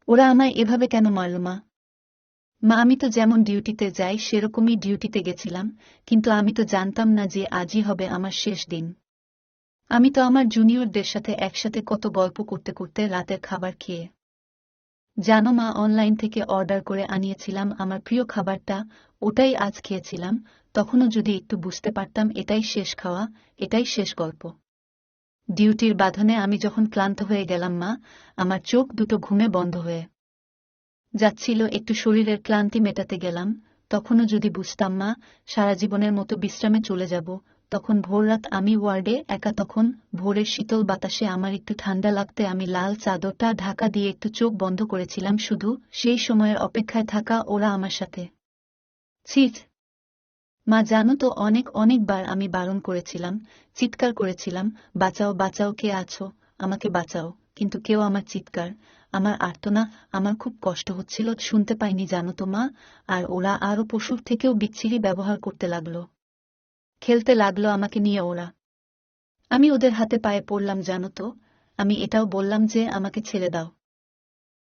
ওরা আমায় এভাবে কেন মারল মা? মা, আমি তো যেমন ডিউটিতে যাই সেরকমই ডিউটিতে গেছিলাম, কিন্তু আমি তো জানতাম না যে আজই হবে আমার শেষ দিন। আমি তো আমার জুনিয়রদের সাথে একসাথে কত গল্প করতে করতে রাতের খাবার খেয়ে, জানো মা, অনলাইন থেকে অর্ডার করে আনিয়েছিলাম আমার প্রিয় খাবারটা, ওটাই আজ খেয়েছিলাম। তখনও যদি একটু বুঝতে পারতাম এটাই শেষ খাওয়া, এটাই শেষ গল্প। ডিউটির বাঁধনে আমি যখন ক্লান্ত হয়ে গেলাম মা, আমার চোখ দুটো ঘুমে বন্ধ হয়ে যাচ্ছিল, একটু শরীরের ক্লান্তি মেটাতে গেলাম, তখনও যদি বুঝতাম মা, সারা জীবনের মতো বিশ্রামে চলে যাব। তখন ভোররাত, আমি ওয়ার্ডে একা, তখন ভোরের শীতল বাতাসে আমার একটু ঠান্ডা লাগতে আমি লাল চাদরটা ঢাকা দিয়ে একটু চোখ বন্ধ করেছিলাম, শুধু সেই সময়ের অপেক্ষায় থাকা ওরা আমার সাথে। ছিট মা, জানো তো, অনেকবার আমি বারণ করেছিলাম, চিৎকার করেছিলাম, বাঁচাও বাঁচাও, কে আছো, আমাকে বাঁচাও, কিন্তু কেউ আমার চিৎকার, আমার আর্তনা, আমার খুব কষ্ট হচ্ছিল, শুনতে পাইনি, জানো তো মা। আর ওরা আরও পশুর থেকেও বিচ্ছিরি ব্যবহার করতে লাগলো, খেলতে লাগলো আমাকে নিয়ে ওরা। আমি ওদের হাতে পায়ে পড়লাম, জানো তো, আমি এটাও বললাম যে আমাকে ছেড়ে দাও।